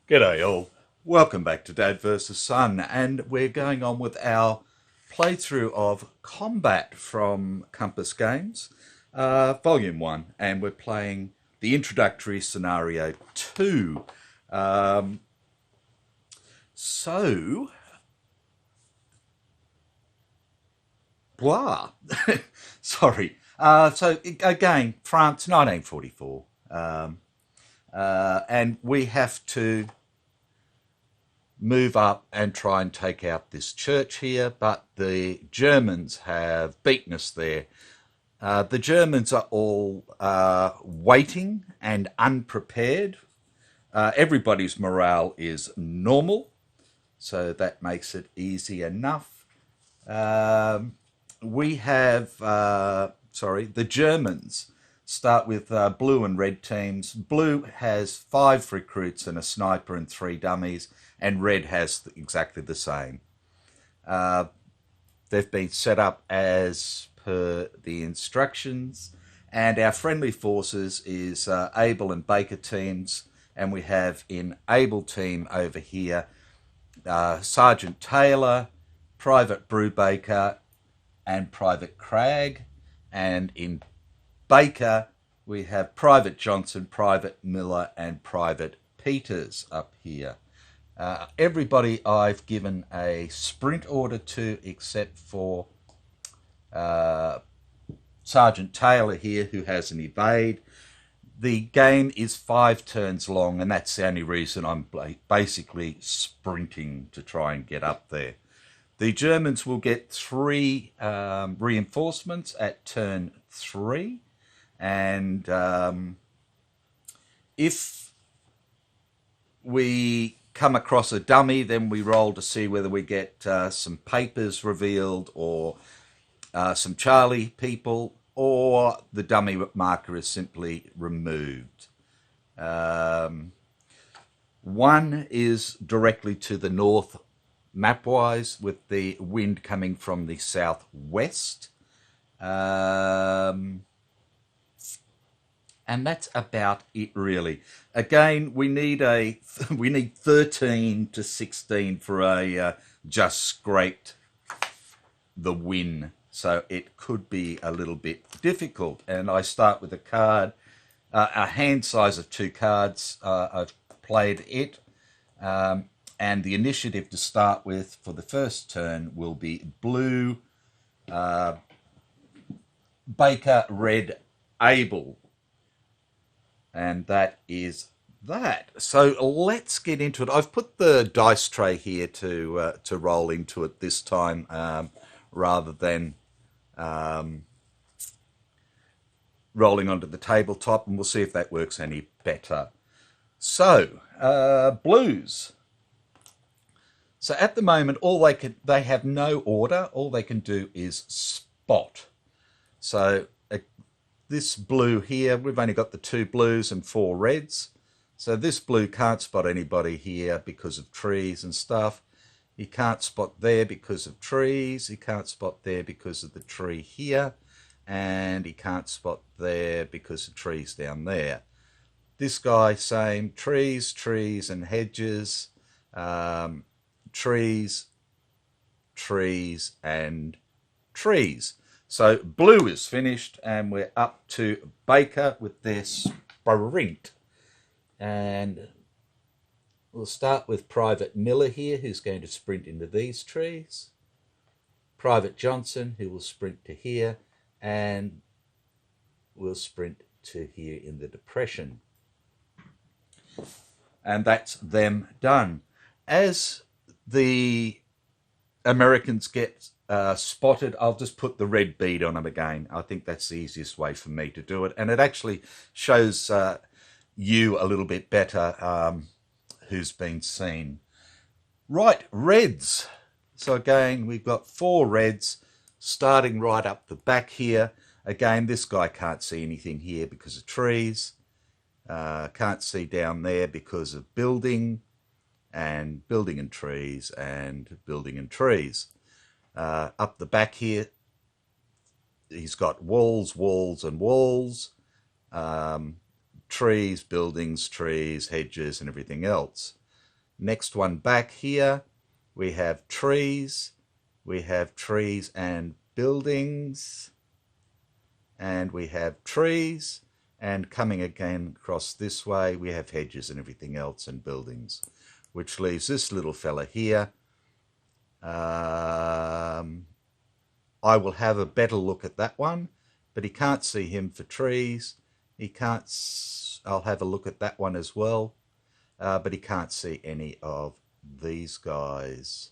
G'day all, welcome back to Dad vs Son, and we're going on with our playthrough of Combat from Compass Games, Volume 1, and we're playing the introductory scenario 2. Blah, sorry. So again, France, 1944, and we have to move up and try and take out this church here, but the Germans have beaten us there. The Germans are all waiting and unprepared. Everybody's morale is normal, so that makes it easy enough. We have, the Germans start with blue and red teams. Blue has 5 recruits and a sniper and 3 dummies, and red has exactly the same. They've been set up as per the instructions, and our friendly forces is Able and Baker teams, and we have in Able team over here Sergeant Taylor, Private Brubaker, and Private Cragg, and in Baker we have Private Johnson, Private Miller, and Private Peters up here. Everybody I've given a sprint order to, except for Sergeant Taylor here, who has an evade. The game is 5 turns long, and that's the only reason I'm basically sprinting to try and get up there. The Germans will get 3 reinforcements at turn 3, and if we come across a dummy, then we roll to see whether we get some papers revealed, or some Charlie people, or the dummy marker is simply removed. 1 is directly to the north map-wise, with the wind coming from the southwest. And that's about it, really. Again, we need 13 to 16 for a just scraped the win. So it could be a little bit difficult. And I start with a card, a hand size of 2 cards. I've played it. And the initiative to start with for the first turn will be blue, Baker, red, Able. And that is that. So let's get into it. I've put the dice tray here to roll into it this time, rather than rolling onto the tabletop, and we'll see if that works any better. So blues. So at the moment, they have no order. All they can do is spot. So this blue here, we've only got the 2 blues and 4 reds. So this blue can't spot anybody here because of trees and stuff. He can't spot there because of trees. He can't spot there because of the tree here. And he can't spot there because of trees down there. This guy, same. Trees, trees and hedges. Trees, trees and trees. So blue is finished, and we're up to Baker with their sprint. And we'll start with Private Miller here, who's going to sprint into these trees. Private Johnson, who will sprint to here, and will sprint to here in the depression. And that's them done. As the Americans get spotted, I'll just put the red bead on them again. I think that's the easiest way for me to do it, and it actually shows you a little bit better who's been seen. Right, reds. So again, we've got 4 reds starting right up the back here. Again, this guy can't see anything here because of trees. Can't see down there because of building and trees and building and trees. Up the back here, he's got walls, walls and walls, trees, buildings, trees, hedges and everything else. Next one back here, we have trees and buildings, and we have trees, and coming again across this way we have hedges and everything else and buildings, which leaves this little fella here. I will have a better look at that one, but he can't see him for trees. He can't. I'll have a look at that one as well, but he can't see any of these guys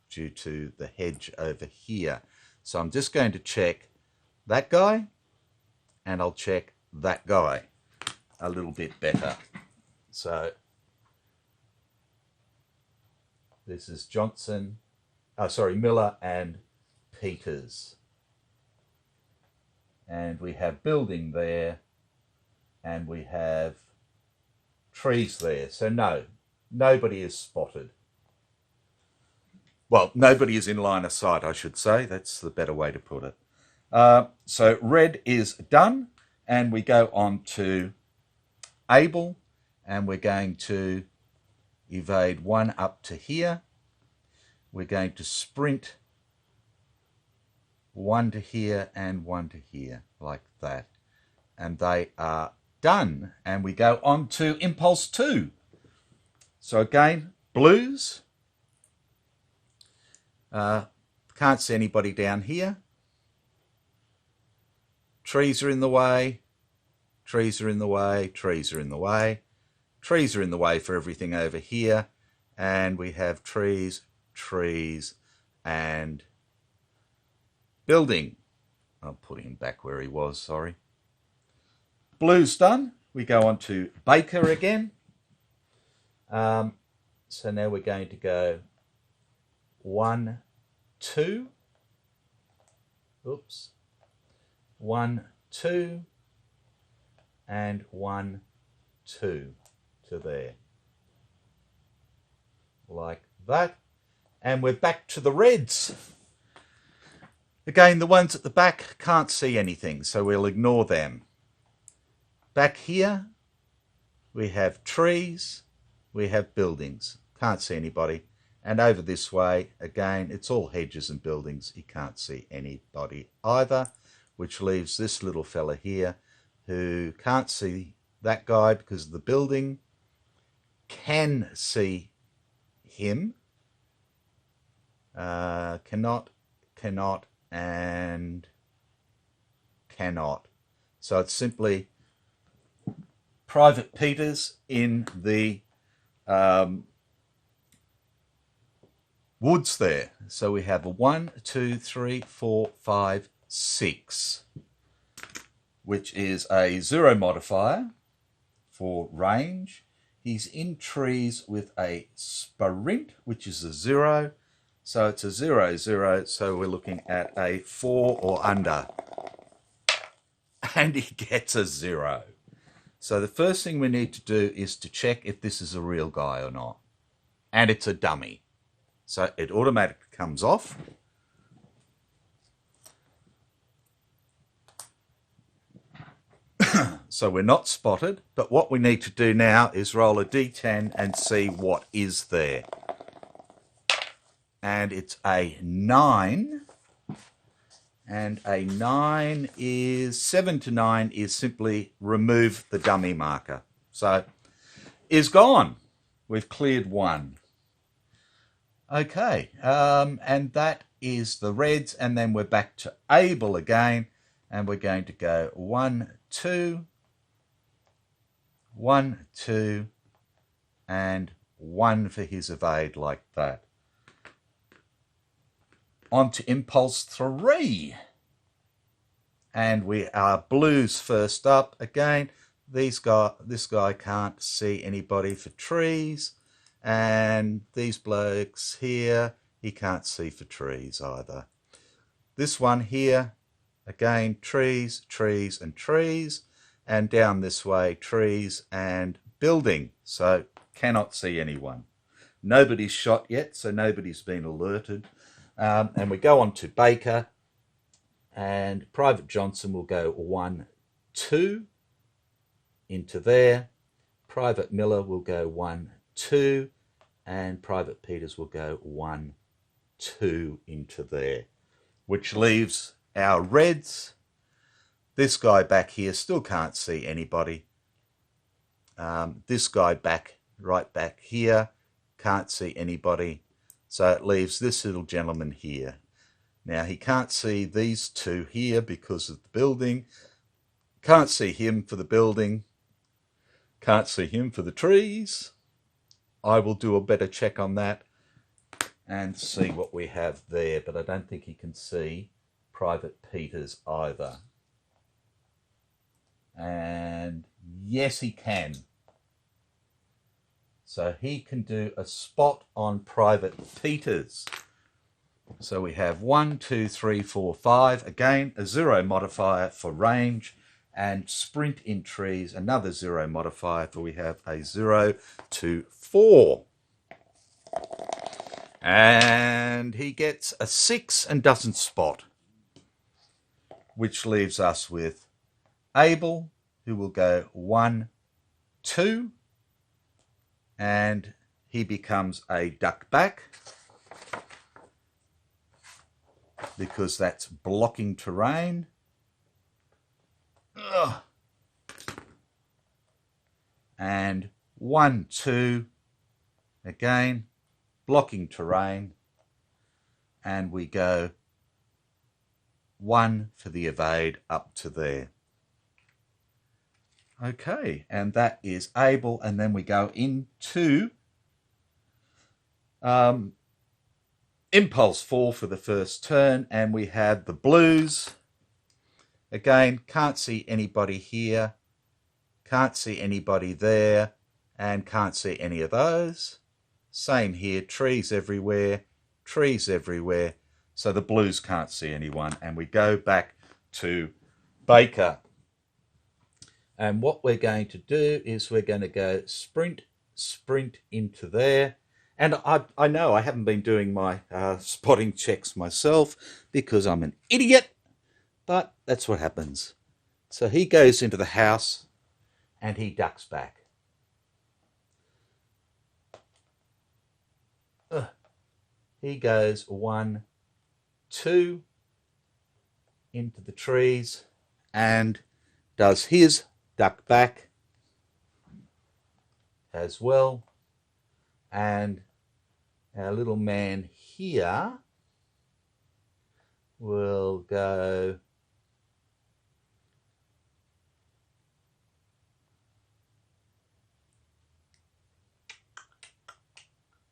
due to the hedge over here. So I'm just going to check that guy, and I'll check that guy a little bit better. So this is Miller and Peters. And we have building there, and we have trees there. So no, nobody is spotted. Well, nobody is in line of sight, I should say. That's the better way to put it. So red is done, and we go on to Able, and we're going to evade one up to here. We're going to sprint one to here and one to here, like that. And they are done. And we go on to Impulse 2. So again, blues. Can't see anybody down here. Trees are in the way. Trees are in the way. Trees are in the way. Trees are in the way for everything over here. And we have trees, trees, and building. I'll put him back where he was, sorry. Blue's done. We go on to Baker again. So now we're going to go 1, 2. Oops. 1, 2. And 1, 2 to there. Like that. And we're back to the reds. Again, the ones at the back can't see anything, so we'll ignore them. Back here, we have trees, we have buildings. Can't see anybody. And over this way, again, it's all hedges and buildings. You can't see anybody either, which leaves this little fella here who can't see that guy because of the building, can see him, cannot, and cannot. So it's simply Private Peters in the woods there. So we have a 1, 2, 3, 4, 5, 6, which is a 0 modifier for range. He's in trees with a sprint, which is a 0. So it's a 0, 0. So we're looking at a 4 or under. And he gets a 0. So the first thing we need to do is to check if this is a real guy or not. And it's a dummy. So it automatically comes off. So we're not spotted, but what we need to do now is roll a d10 and see what is there. And it's a 9. And a 9 is 7 to 9 is simply remove the dummy marker. So is gone. We've cleared one. Okay, and that is the reds, and then we're back to Able again, and we're going to go 1, 2, 1, 2, and 1 for his evade, like that. On to Impulse 3. And we are blues first up again. This guy can't see anybody for trees. And these blokes here, he can't see for trees either. This one here, again, trees, trees, and trees. and down this way, trees and building. So cannot see anyone. Nobody's shot yet, so nobody's been alerted. And we go on to Baker, and Private Johnson will go 1, 2 into there. Private Miller will go 1, 2, and Private Peters will go 1, 2 into there, which leaves our reds. This guy back here still can't see anybody. This guy right back here, can't see anybody. So it leaves this little gentleman here. Now he can't see these two here because of the building. Can't see him for the building. Can't see him for the trees. I will do a better check on that and see what we have there, but I don't think he can see Private Peters either. And yes, he can. So he can do a spot on Private Peters. So we have 1, 2, 3, 4, 5. Again, a 0 modifier for range, and sprint in trees, another 0 modifier, for we have a 0 to 4. And he gets a 6 and doesn't spot, which leaves us with Abel, who will go 1, 2, and he becomes a duck back because that's blocking terrain. Ugh. And 1, 2, again, blocking terrain, and we go 1 for the evade up to there. Okay, and that is Abel, and then we go into Impulse 4 for the first turn, and we have the blues. Again, can't see anybody here, can't see anybody there, and can't see any of those. Same here, trees everywhere, so the blues can't see anyone, and we go back to Baker. And what we're going to do is we're going to go sprint into there. And I know I haven't been doing my spotting checks myself because I'm an idiot, but that's what happens. So he goes into the house and he ducks back. He goes 1, 2 into the trees and does his duck back as well, and our little man here will go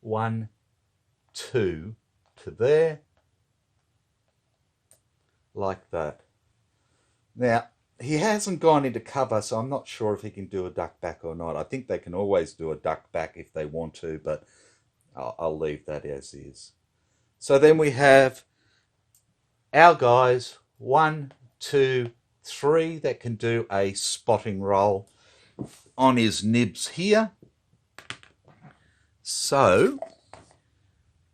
1, 2 to there, like that. Now, he hasn't gone into cover, so I'm not sure if he can do a duck back or not. I think they can always do a duck back if they want to, but I'll leave that as is. So then we have our guys, 1, 2, 3, that can do a spotting roll on his nibs here. So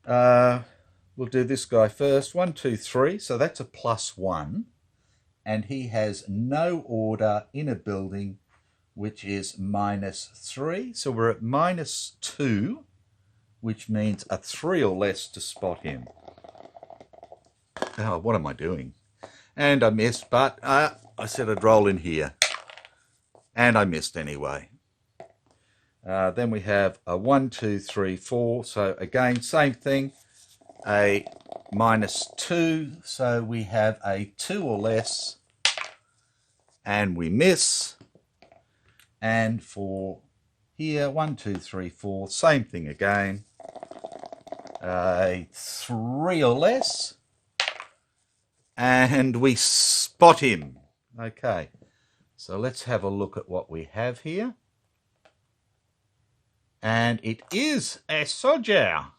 we'll do this guy first. 1, 2, 3. So that's a +1. And he has no order in a building, which is -3. So we're at -2, which means a 3 or less to spot him. Oh, what am I doing? And I missed, but I said I'd roll in here. And I missed anyway. Then we have a 1, 2, 3, 4. So again, same thing. A -2, so we have a 2 or less, and we miss. And for here, 1, 2, 3, 4, same thing again. A 3 or less, and we spot him. Okay, so let's have a look at what we have here. And it is a soldier.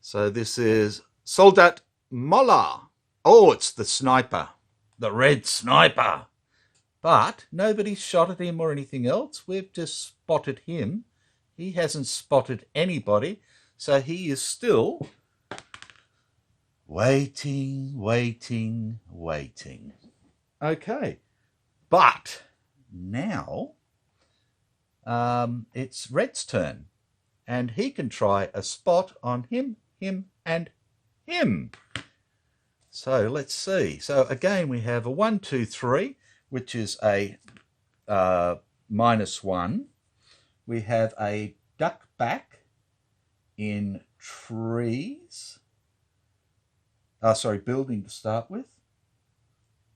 So this is Soldat Moller. Oh, it's the sniper, the red sniper. But nobody's shot at him or anything else. We've just spotted him. He hasn't spotted anybody. So he is still waiting, waiting, waiting. Okay. But now it's Red's turn. And he can try a spot on him, and him. So let's see. So again, we have a 1, 2, 3, which is a -1. We have a duck back in trees. Building to start with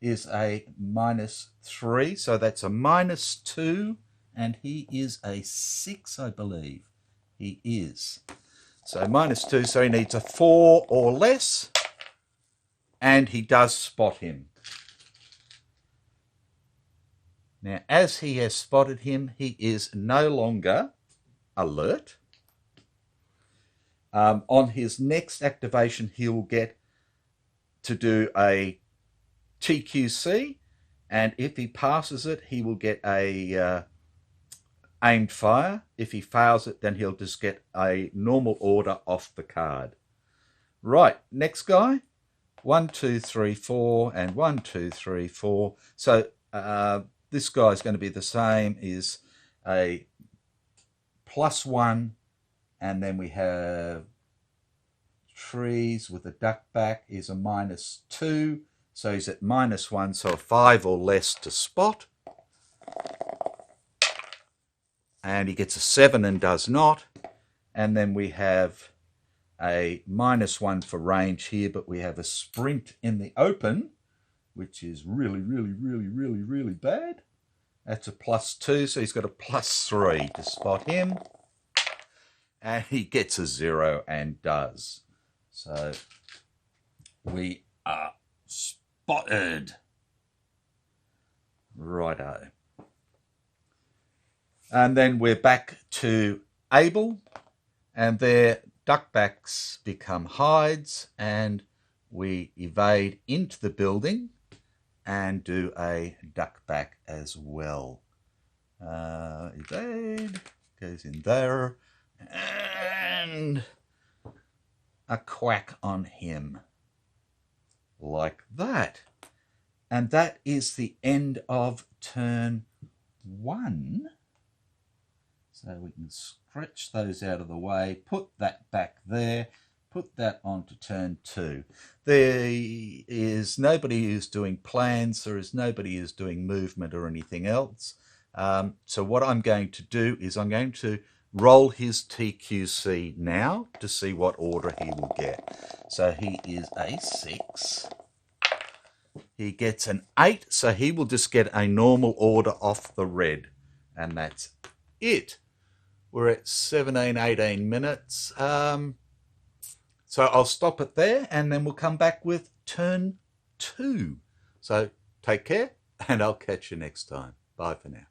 is a -3. So that's a -2. And he is a 6, I believe. He is. So -2, so he needs a 4 or less. And he does spot him. Now, as he has spotted him, he is no longer alert. On his next activation, he will get to do a TQC. And if he passes it, he will get a aimed fire. If he fails it, then he'll just get a normal order off the card. Right, next guy. 1, 2, 3, 4, and 1, 2, 3, 4. So this guy is going to be the same. Is a +1, and then we have trees with a duck back is a -2. So he's at -1, so a 5 or less to spot. And he gets a 7 and does not. And then we have a -1 for range here, but we have a sprint in the open, which is really, really, really, really, really bad. That's a +2, so he's got a +3 to spot him. And he gets a 0 and does. So we are spotted. Righto. And then we're back to Abel, and their duckbacks become hides, and we evade into the building and do a duckback as well. Evade, goes in there, and a quack on him. Like that. And that is the end of turn 1. So we can stretch those out of the way, put that back there, put that onto turn 2. There is nobody who's doing plans, there is nobody who's doing movement or anything else. So what I'm going to do is I'm going to roll his TQC now to see what order he will get. So he is a 6. He gets an 8, so he will just get a normal order off the red. And that's it. We're at 17, 18 minutes. So I'll stop it there, and then we'll come back with turn 2. So take care, and I'll catch you next time. Bye for now.